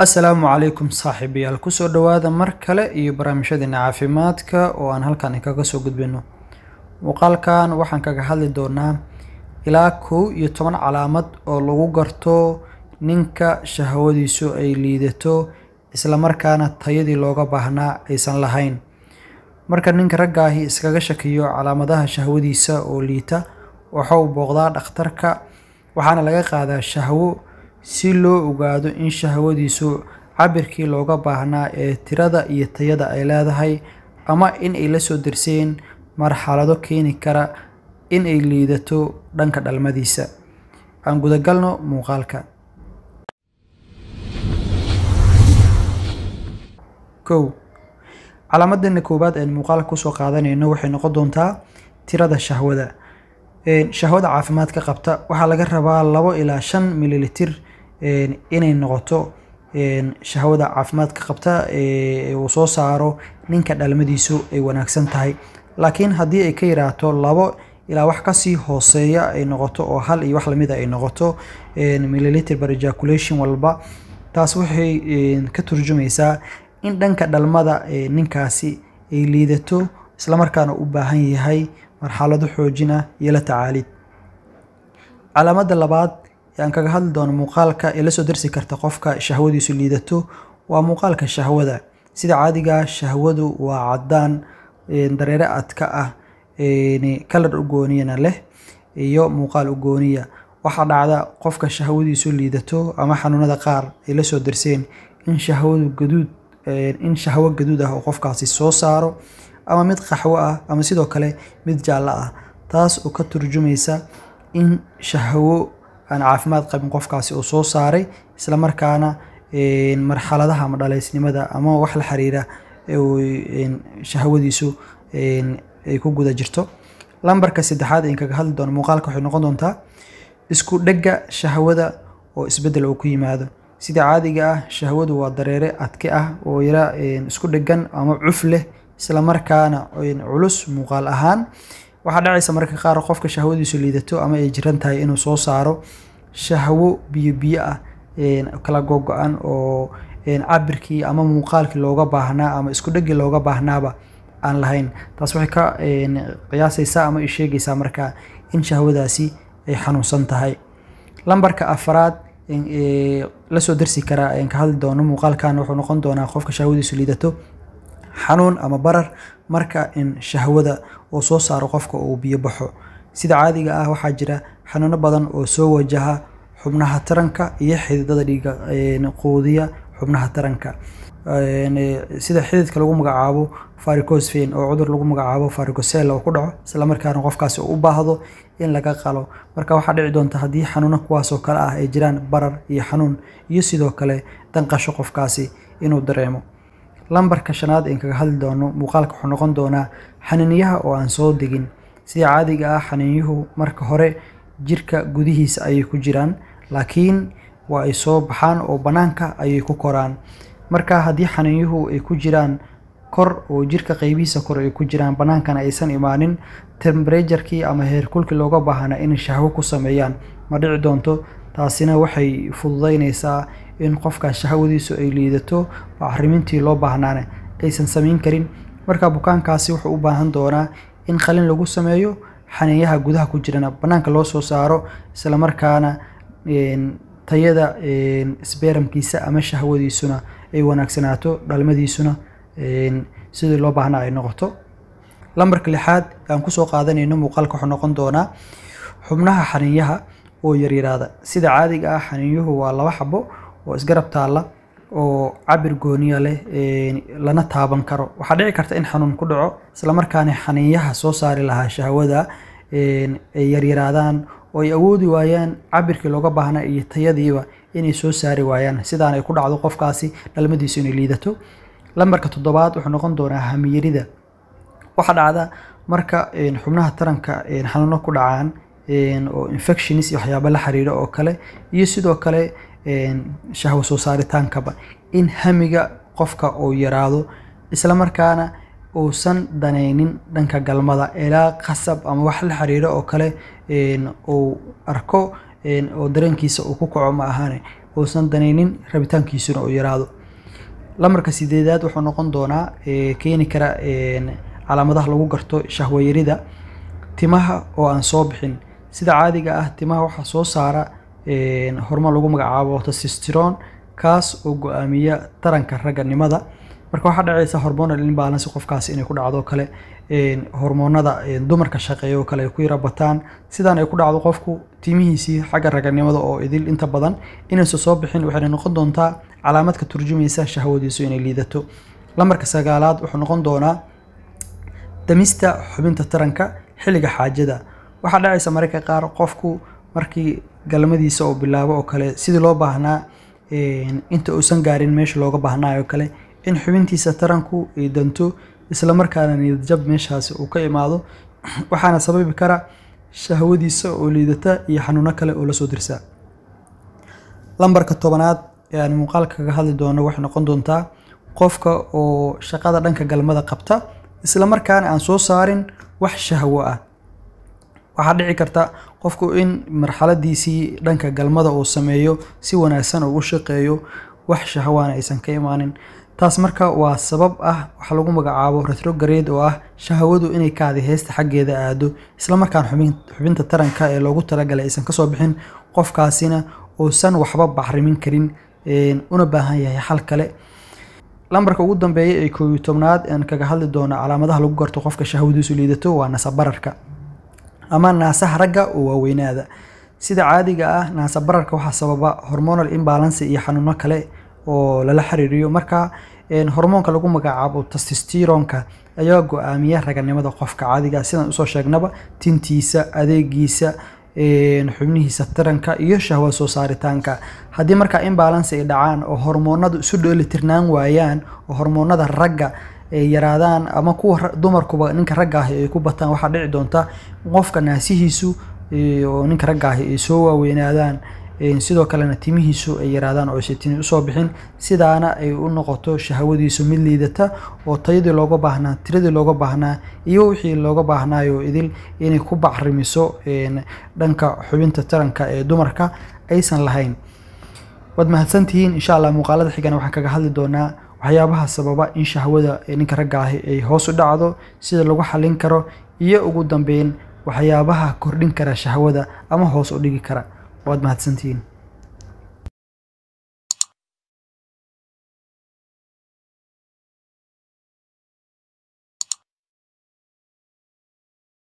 Assalaamu calaykum saaxiibayaal kusoo dhawaada mar kale iyo barnaamijyadeena caafimaadka oo aan halkan kaga soo gudbino. Muuqaalkan waxaan kaga hadli doonaa ilaa 11 calaamad oo lagu garto ninka shahwadiisu ay liidato isla markaana tayadii looga baahnaa aysan lahayn. Marka ninka ragga ahi iskaga shakiyo calaamadaha shahwadiisa oo liita, waxa uu booqdaa dhakhtarka waxaana laga qaadaa shahwo si loo ogaado in shahwadiisu cabirkii looga baahnaa ee tirada iyo tayada ay leedahay ama in ay la soo dirseen marxalado keeni kara in ay liidato dhanka dhalmadiisa. Aan guda galno muuqaalka. Calaamadda koowaad ee muuqaalka ku soo qaadanayno waxay noqon doontaa tirada shahwada. Shahwada caafimaadka qabta waxaa laga rabaa 2 ilaa 5 mililitir inay noqoto shahwada caafimaadka qabta uu soo saaro ninka dhalmadiisu ay wanaagsan tahay. Laakiin haddii ay ka yaraato 2 ilaa wax ka sii hooseeya ay noqoto oo 1 iyo wax la mid ah ay noqoto mililiter per ejaculation walba, taas waxay ka turjumaysaa in dhanka dhalmada ninkaasi ay liidato isla markaana u baahan yahay marxalado xoojin ah iyo la tacaalid. Calaamadda labaad aan kaga hadli doono muuqaalka ee la soo dirsi karta qofka shahwadiisu liidato waa muuqaalka shahwada. Sida caadiga shahwadu waa caddaan dareere adka ah kalar u gooniyana leh iyo muuqaal u gooniya. Waxaa dhacda qofka shahwadiisu liidato ama xanuunada qaar ay la soo dirseen in shahwo gaduud ah oo qofkaasi soo saaro ama mid qaxwo ah ama sidoo kale mid jaallo ah, taas oo ka turjumaysa in shahwo aan caafimaad qabin qofkaasi oo soo saaray isla markaana marxaladaha ama dhaleysnimada ama wax la xiriira shahwadiisu ay ku guda jirto. Lambarka saddexaad ee kaga hadli doono muuqaalka waxay noqon doontaa isku dhegga shahwada oo isbedel uu ku yimaado. Sida caadiga shahwadu waa dareere adke ah oo yara isku dheggan ama cuf leh isla markaana culus muuqaal ahaan. Waxaa dhacaysa marka qaar qofka shahwadiisu liidato ama ay jiran tahay inuu soo saaro shahwo biyo ah kala go'an oo cabirkii ama muuqaalkii looga baahnaa ama isku dheggi looga baahnaaba aan lahayn. Taas waxay ka qiyaasaysaa ama ay sheegaysaa marka in shahwadaasi ay xanuunsan tahay. Lambarka afraad la soo dirsi kara ka hadli doono muuqaalkan wuxuu noqon doonaa qofka shahwadiisu liidato xanuun ama barar marka in shahwada oo soo saaro qofka uu biyo baxo. Sida caadiga waxaa jira xanuuno badan oo soo wajaha xubnaha taranka iyo xididada dhiigga quudiya xubnaha taranka, sida xididka lagu magacaabo varicose vein oo cudur lagu magacaabo varicocele oo ku dhaco isla markaana qofkaasi u baahdo in laga qalo. Marka waxaa dhici doonta haddii xanuuno kuwaas oo kale ay jiraan barar iyo xanuun iyo sidoo kale danqasho qofkaasi inuu dareemo. Lambarka shanaad ee kaga hadli doono muuqaalka wuxuu noqon doonaa xaniinyaha oo aan soo degin. Sida caadiga xaniinyuhu marka hore jirka gudihiisa ayay ku jiraan, laakiin waa ay soo baxaan oo banaanka ayay ku koraan. Marka haddii xaniinyuhu ay ku jiraan kor oo jirka qaybihiisa kor ay ku jiraan banaankana aysan imaanin, temperature-kii ama heerkulkii looga baahnaa in shahwo ku sameeyaan ma dhici doonto. Taasina waxay fududeynaysaa in qofka shahwadiisu ay liidato bacrimintii loo baahnaana aysan samayn karin. Marka bukaankaasi wuxuu u baahan doonaa in qalin lagu sameeyo, xaniinyaha gudaha ku jirana banaanka loo soo saaro isla markaana tayada spermkiisa ama shahwadiisuna ay wanaagsanaato, dhalmadiisuna sidii loo baahnaa ay noqoto. Lambarka lixaad aan ku soo qaadanayno muuqaalka wuxuu noqon doonaa xubnaha xaniinyaha oo yaryaraada. Sida caadiga xaniinyuhu waa 2 xabo oo isgarab taala oo cabir gooniya leh lana taaban karo. Waxaa dhici karta in xanuun ku dhaco isla markaana xaniinyaha soo saari lahaa shahwada ay yaryaraadaan oo ay awoodi waayaan cabirkii looga baahnaa iyo tayadiiba inay soo saari waayaan, sidaan ay ku dhacdo qofkaasi dhalmadiisu inay liidato. Lambarka 7aad wuxuu noqon doonaa hamiyirida. Waxaa dhacda marka xubnaha taranka xanuuno ku dhacaan oo infections iyo waxyaabo la xiriira oo kale iyo sidoo kale shahwo soo saaritaankaba in hamiga qofka uu yaraado isla markaana uusan danaynin dhanka galmada ilaa qasab ama wax la xiriira oo kale uu arko oo dareenkiisa uu ku kaco ma ahan uusan danaynin rabitaankiisuna uu yaraado. lambarka 8aad wuxuu noqon doonaa keeni kara calaamadaha lagu garto shahwo yarida timaha oo aan soo bixin. sida caadiga ah timaha waxa soo saara hormoon lagu magacaabo testosterone kaas oo go'aamiya taranka raganimada. marka waxa dhacaysa hormonal imbalance qofkaas inay ku dhacdo kale hormoonada dumarka shaqeeyo kale ay ku yara bataan sidaan ay ku dhacdo qofku timihiisii xagga raganimada oo idil inta badan inaysan soo bixin waxay noqon doontaa calaamad ka turjumaysa shahwadiisu inay liidato. lambarka 9aad wuxuu noqon doonaa damista xubinta taranka xilliga xaajada. waxa dhacaysa marka qaar qofku markii galmadiisa oo bilaabo oo kale sidii loo baahnaa inta uusan gaarin meesha looga baahnaayo kale in xubintiisa taranku ay danto isla markaana niyad jab meeshaas uu ka imaado waxaana sababi kara shahwadiisa oo liidata iyo xanuuno kale oo la soo dirsa. lambarka 10aad ee aan muuqaalka kaga hadli doono waxay noqon doontaa qofka oo shaqada dhanka galmada qabta isla markaana aan soo saarin wax shahwo ah. waxa dhici karta qofku in marxaladiisii dhanka galmada uu sameeyo si wanaagsan oo u shaqeeyo wax shahwana aysan ka imaanin. taas marka waa sabab ah waxa lagu magacaabo retrograde oo ah shahwadu inay kaadi heesta xaggeeda aado isla markaan xubinta taranka ee loogu talagalay aysan ka soo bixin qofkaasina uusan waxba baxrimin karin una baahan yahay xal kale. lambarka ugu dambeeya ee 11aad aan kaga hadli doono calaamadaha lagu garto qofka shahwadiisu liidato waa nasabararka ama naasaha ragga oo waaweynaada. sida caadiga ah naasabararka waxa sababa hormonal imbalance iyo xanuuno kale oo lala xiriiriyo. marka hormoonka lagu magacaabo testosterone ayaa go'aamiya raganimada qofka caadiga sidaan usoo sheegnaba tintiisa adeegiisa xubnihiisa taranka iyo shahwa soo saaritaanka. haddii marka imbalance ay dhacaan oo hormoonadu isu dheelitirnaan waayaan oo hormoonada ragga ay yaraadaan ama kuwa dumarkuba ninka ragga ah ay ku bataan waxa dhici doonta qofka naasihiisu oo ninka ragga ah ay soo waaweynaadaan sidoo kalena timihiisu ay yaraadaan oo aysan timi usoo bixin sidaana ay u noqoto shahwadiisu mid liidata oo tayadii looga baahnaa tiradii looga baahnaa iyo wixii looga baahnaayo idil inay ku bacrimiso dhanka xubinta taranka ee dumarka aysan lahayn. waad mahadsantihiin insha Allah muuqaalada xigana waxaan kaga hadli doonaa waxyaabaha sababa in shahwada ninka ragga ah ay hoos u dhacdo sida lagu xalin karo iyo ugu dambeyn waxyaabaha kordhin kara shahwada ama hoos u dhigi kara. waad mahadsantihiin.